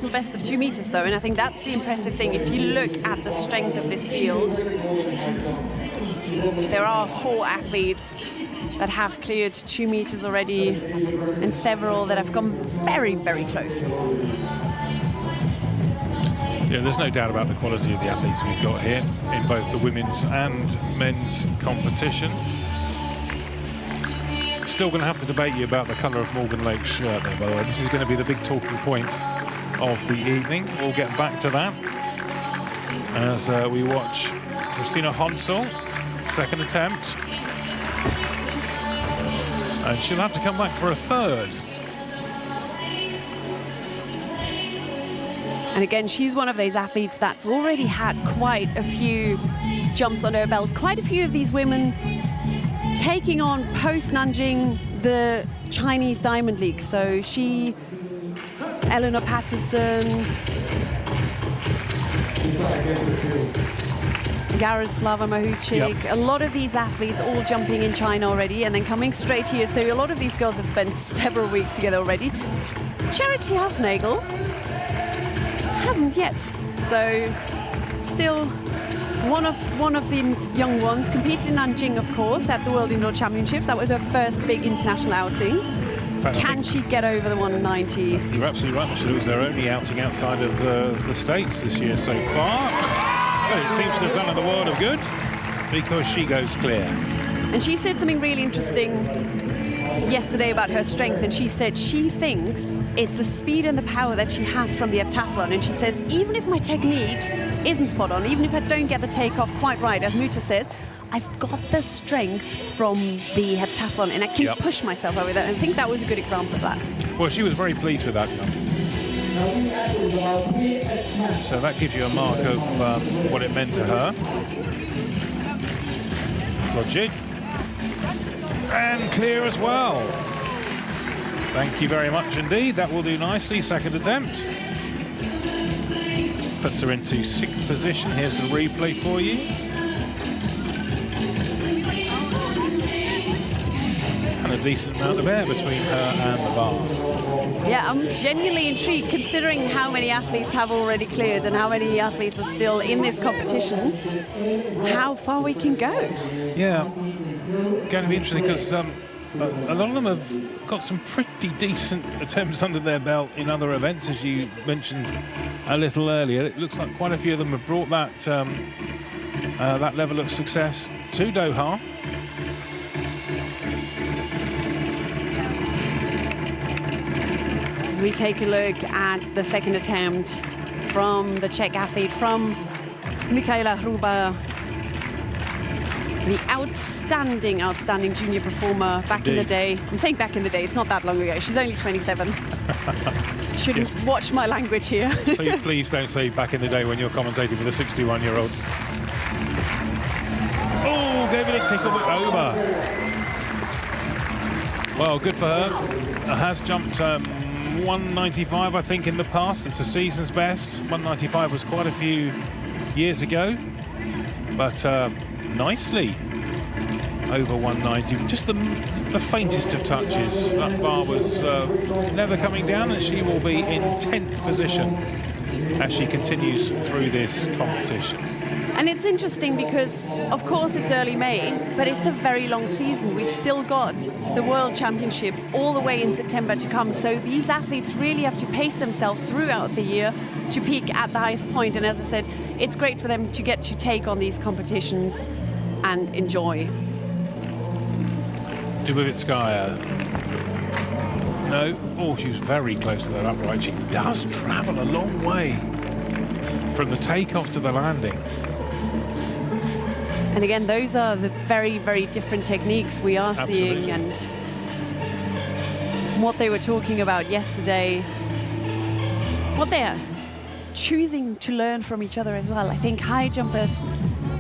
personal best of 2 meters though, and I think that's the impressive thing. If you look at the strength of this field, there are 4 athletes that have cleared 2 meters already, and several that have come very, very close. Yeah, there's no doubt about the quality of the athletes we've got here in both the women's and men's competition. Still going to have to debate you about the colour of Morgan Lake's shirt there, by the way. This is going to be the big talking point of the evening. We'll get back to that as we watch Christina Honsel, second attempt. And she'll have to come back for a third. And again, she's one of those athletes that's already had quite a few jumps under her belt. Quite a few of these women taking on post-Nanjing the Chinese Diamond League. So she, Eleanor Patterson, Yaroslava Mahuchik, a lot of these athletes all jumping in China already and then coming straight here. So a lot of these girls have spent several weeks together already. Charity Hufnagel hasn't yet. So still one of the young ones, competed in Nanjing, of course, at the World Indoor Championships. That was her first big international outing. Can she get over the 190? You're absolutely right, Michelle. It was their only outing outside of the States this year so far. But it seems to have done her the world of good because she goes clear. And she said something really interesting yesterday about her strength, and she said she thinks it's the speed and the power that she has from the heptathlon. And she says, even if my technique isn't spot on, even if I don't get the takeoff quite right, as Muta says, I've got the strength from the heptathlon and I can push myself over that. And I think that was a good example of that. Well, she was very pleased with that. So that gives you a mark of what it meant to her. Sojid. And clear as well. Thank you very much indeed. That will do nicely. Second attempt. Puts her into 6th position. Here's the replay for you. And a decent amount of air between her and the bar. Yeah, I'm genuinely intrigued, considering how many athletes have already cleared and how many athletes are still in this competition, how far we can go. Yeah, going to be interesting because a lot of them have got some pretty decent attempts under their belt in other events, as you mentioned a little earlier. It looks like quite a few of them have brought that that level of success to Doha. As we take a look at the second attempt from the Czech athlete, from Michaela Hruba, the outstanding junior performer back in the day. I'm saying back in the day, it's not that long ago. She's only 27. Shouldn't watch my language here. Please don't say back in the day when you're commentating with a 61-year-old. Oh, gave it a tickle, but over. Well, good for her. Has jumped 195, I think, in the past. It's a season's best. 195 was quite a few years ago, but nicely over 190. Just the faintest of touches. That bar was never coming down, and she will be in 10th position as she continues through this competition. And it's interesting because, of course, it's early May, but it's a very long season. We've still got the World Championships all the way in September to come. So these athletes really have to pace themselves throughout the year to peak at the highest point. And as I said, it's great for them to get to take on these competitions and enjoy. Dubovitskaya. No. Oh, she was very close to that upright. She does travel a long way from the takeoff to the landing. And again, those are the very, very different techniques we are seeing, and what they were talking about yesterday, what they are choosing to learn from each other as well. I think high jumpers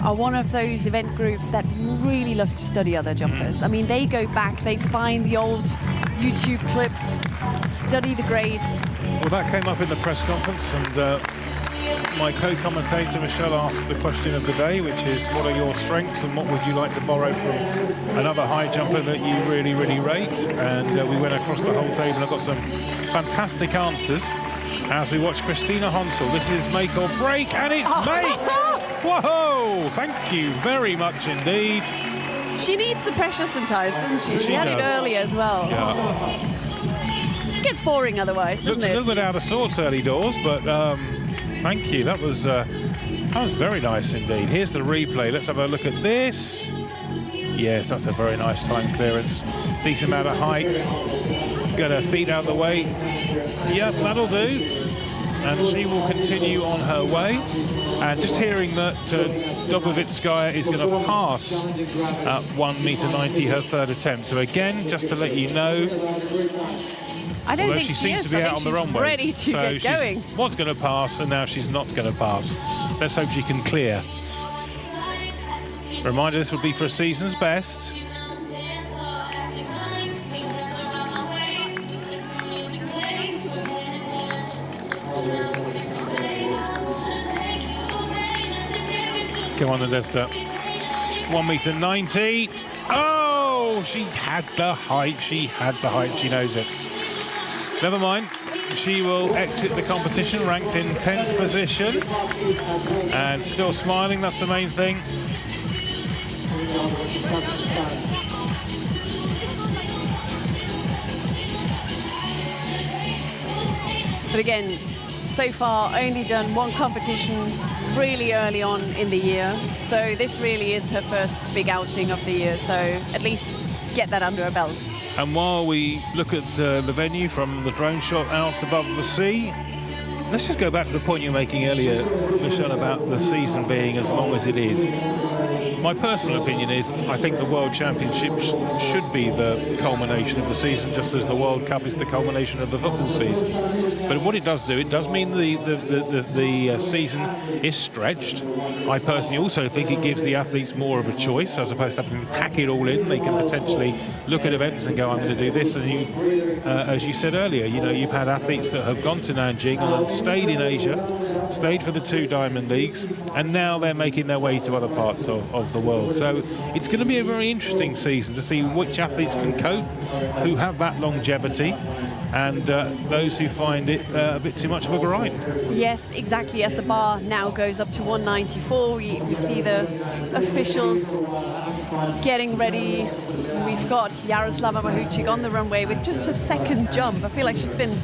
are one of those event groups that really loves to study other jumpers. I mean, they go back, they find the old YouTube clips, study the grades, Well, that came up in the press conference, and my co-commentator Michelle asked the question of the day, which is, what are your strengths and what would you like to borrow from another high jumper that you really, really rate? And we went across the whole table and got some fantastic answers as we watch Christina Honsel. This is make or break, and it's make! Whoa! Thank you very much indeed. She needs the pressure sometimes, doesn't she? She had it early as well. Yeah. It gets boring otherwise, doesn't it? Looks a little bit out of sorts early doors, but thank you. That was very nice indeed. Here's the replay. Let's have a look at this. Yes, that's a very nice time clearance. Decent amount of height. Get her feet out of the way. Yep, that'll do. And she will continue on her way. And just hearing that Dobovitskaya is going to pass at 1.90 m, her third attempt. So again, just to let you know, I don't think she seems is. to be out on the runway. Ready to get going. She was going to pass, and now she's not going to pass. Let's hope she can clear. Reminder: this would be for a season's best. Come on, Nadesta. 1.90 m. Oh, she had the height. She had the height. She knows it. Never mind. She will exit the competition ranked in 10th position. And still smiling. That's the main thing. But again, so far only done one competition really early on in the year, so this really is her first big outing of the year, so at least get that under her belt. And while we look at the venue from the drone shot out above the sea, let's just go back to the point you were making earlier, Michelle, about the season being as long as it is. My personal opinion is I think the World Championships should be the culmination of the season, just as the World Cup is the culmination of the football season. But what it does do, it does mean the season is stretched. I personally also think it gives the athletes more of a choice, as opposed to having to pack it all in. They can potentially look at events and go, I'm going to do this. And you, as you said earlier, you know, you've had athletes that have gone to Nanjing and stayed in Asia, stayed for the 2 Diamond Leagues, and now they're making their way to other parts of the world. So it's going to be a very interesting season to see which athletes can cope, who have that longevity, and those who find it a bit too much of a grind. Yes, exactly. As the bar now goes up to 194, we see the officials getting ready. We've got Jaroslava Mahuchik on the runway with just her second jump. I feel like she's been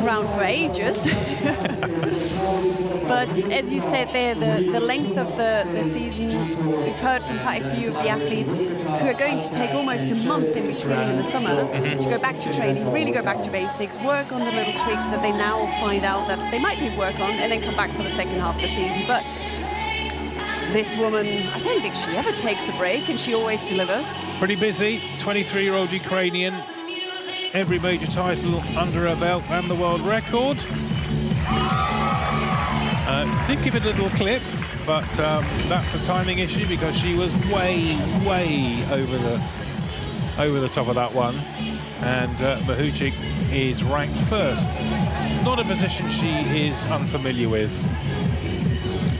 around for ages. But as you said there, the length of the season, we've heard from quite a few of the athletes who are going to take almost a month in between in the summer to go back to training, really go back to basics, work on the little tweaks that they now find out that they might need work on, and then come back for the second half of the season. But this woman, I don't think she ever takes a break, and she always delivers. Pretty busy, 23-year-old Ukrainian, every major title under her belt and the world record. Did give it a little clip, but that's a timing issue because she was way over the top of that one, and Mahuchik is ranked first. Not a position she is unfamiliar with.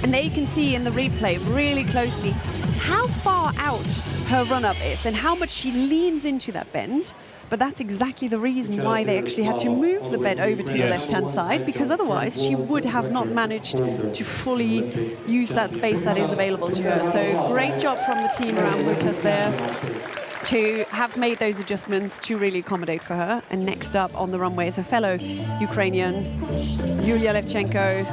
And there you can see in the replay really closely how far out her run-up is and how much she leans into that bend. But that's exactly the reason why they actually had to move the bed over to the left-hand side, because otherwise she would have not managed to fully use that space that is available to her. So great job from the team around Mutas there to have made those adjustments to really accommodate for her. And next up on the runway is her fellow Ukrainian, Yulia Levchenko.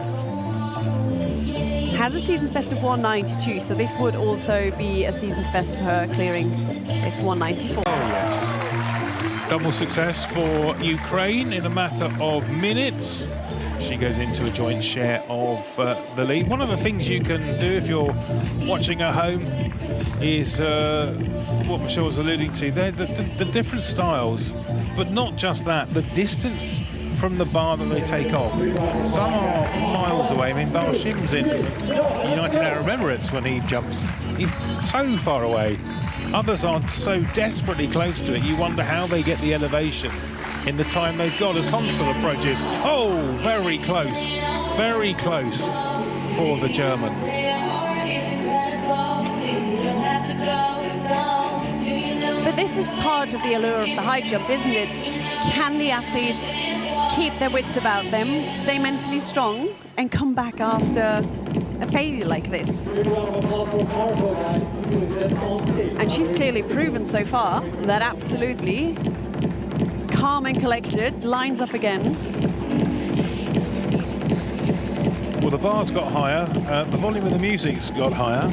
Has a season's best of 192, so this would also be a season's best for her, clearing this 194. Oh, yes. Double success for Ukraine in a matter of minutes. She goes into a joint share of the lead. One of the things you can do if you're watching at home is what Michelle was alluding to. They're the different styles, but not just that. The distance from the bar that they take off. Some are miles away. I mean, Barshim's in United Arab Emirates when he jumps. He's so far away. Others are so desperately close to it. You wonder how they get the elevation in the time they've got as Honsel approaches. Oh, very close for the German. But this is part of the allure of the high jump, isn't it? Can the athletes keep their wits about them, stay mentally strong, and come back after a failure like this? And she's clearly proven so far that absolutely calm and collected, lines up again. Well, the bar's got higher, the volume of the music's got higher.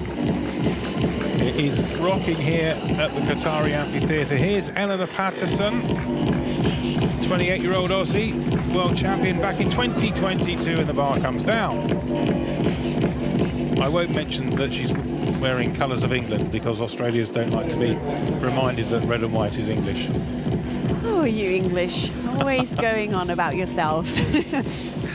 It is rocking here at the Qatari Amphitheatre. Here's Eleanor Patterson, 28-year-old Aussie, world champion back in 2022, and the bar comes down. I won't mention that she's wearing colours of England because Australians don't like to be reminded that red and white is English. Oh, you English, always going on about yourselves.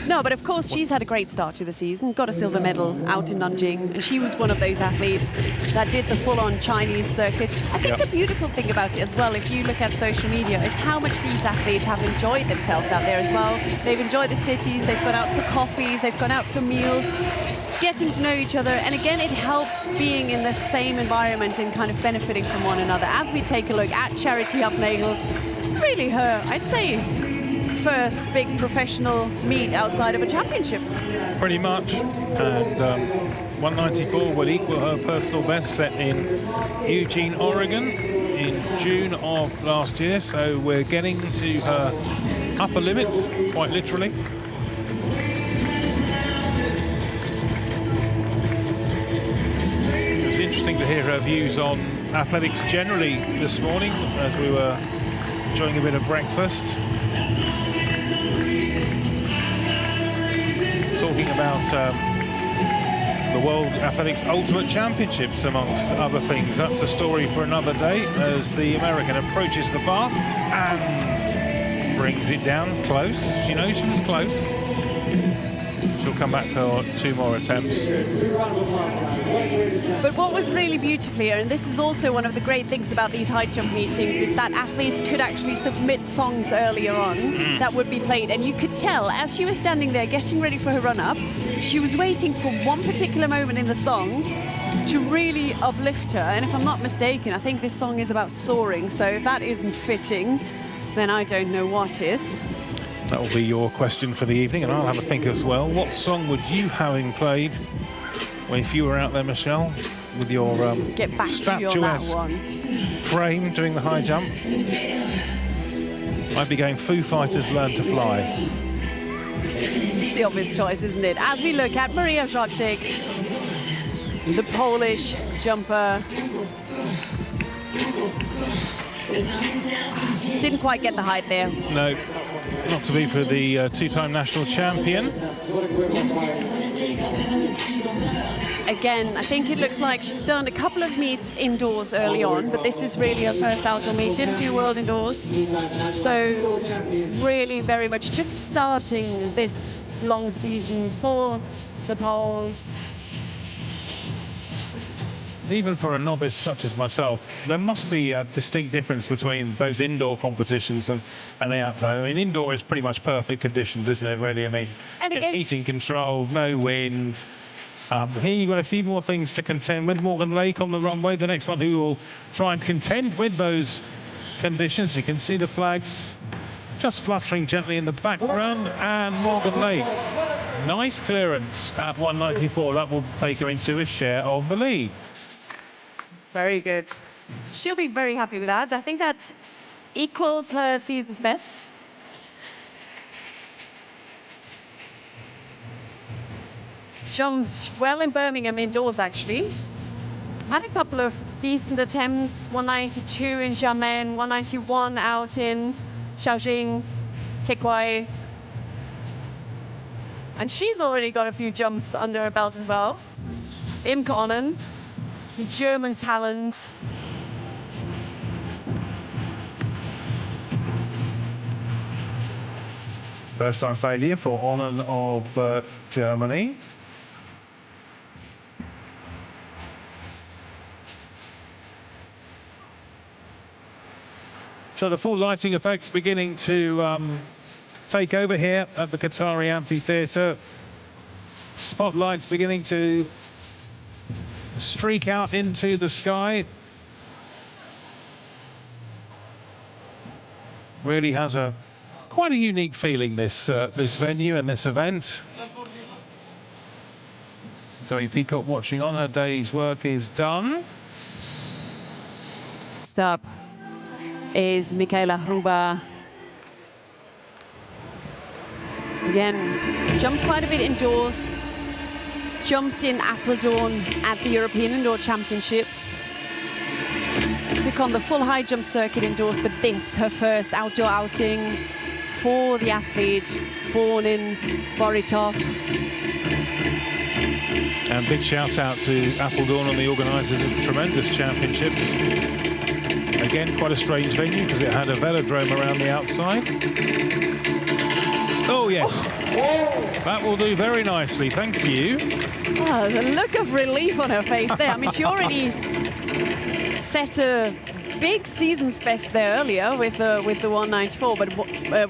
No, but of course she's had a great start to the season, got a silver medal out in Nanjing, and she was one of those athletes that did the full-on Chinese circuit. I think the beautiful thing about it as well, if you look at social media, is how much these athletes have enjoyed themselves out there as well. They've enjoyed the cities, they've gone out for coffees, they've gone out for meals, getting to know each other, and again it helps being in the same environment and kind of benefiting from one another. As we take a look at Charity Hufnagel, really her, I'd say, first big professional meet outside of a championships. Pretty much, and 194 will equal her personal best set in Eugene, Oregon in June of last year, so we're getting to her upper limits, quite literally. It's interesting to hear her views on athletics generally this morning as we were enjoying a bit of breakfast. Talking about the World Athletics Ultimate Championships, amongst other things. That's a story for another day as the American approaches the bar and brings it down close. She knows she was close. She'll come back for 2 more attempts. But what was really beautiful here, and this is also one of the great things about these high jump meetings, is that athletes could actually submit songs earlier on that would be played, and you could tell as she was standing there getting ready for her run-up, she was waiting for one particular moment in the song to really uplift her. And if I'm not mistaken, I think this song is about soaring, so if that isn't fitting, then I don't know what is. That will be your question for the evening, and I'll have a think as well. What song would you having played if you were out there, Michelle, with your Get back to you on that one. frame doing the high jump? I'd be going Foo Fighters' Learn to Fly. It's the obvious choice, isn't it? As we look at Maria Wrzosek, the Polish jumper. Didn't quite get the height there. No, not to be for the two-time national champion. Again, I think it looks like she's done a couple of meets indoors early on, but this is really her first outdoor meet. Didn't do world indoors. So really very much just starting this long season for the Poles. Even for a novice such as myself, there must be a distinct difference between those indoor competitions and the outdoor. I mean, indoor is pretty much perfect conditions, isn't it, really? I mean, heating control, no wind. Here you've got a few more things to contend with. Morgan Lake on the runway, the next one who will try and contend with those conditions. You can see the flags just fluttering gently in the background, and Morgan Lake. Nice clearance at 194. That will take her into a share of the lead. Very good. She'll be very happy with that. I think that equals her season's best. Jumped well in Birmingham indoors, actually. Had a couple of decent attempts, 192 in Xiamen, 191 out in Shaoxing, Kekwai. And she's already got a few jumps under her belt as well. Im Konnen, the German talent. First time failure for Honour of Germany. So the full lighting effects beginning to take over here at the Qatari Amphitheatre. Spotlights beginning to streak out into the sky. Really has quite a unique feeling, this venue and this event. Zoe Peacock watching on, her day's work is done. Next up is Michaela Huber. Again, jumped quite a bit indoors. Jumped in Apeldoorn at the European Indoor Championships. Took on the full high jump circuit indoors, but this, her first outdoor outing for the athlete born in Boritov. And big shout out to Apeldoorn and the organisers of tremendous championships. Again, quite a strange venue because it had a velodrome around the outside. Oh yes, that will do very nicely, thank you. Oh, the look of relief on her face there. I mean, she already set a big season's best there earlier with the 194, but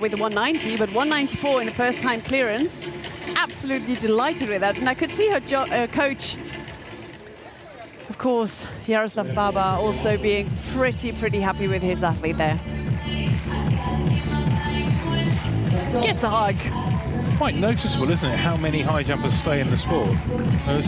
with the 190, but 194 in the first time clearance. Absolutely delighted with that, and I could see her coach, of course, Yaroslav Baba, also being pretty happy with his athlete there. Gets a hug. Quite noticeable, isn't it, how many high jumpers stay in the sport?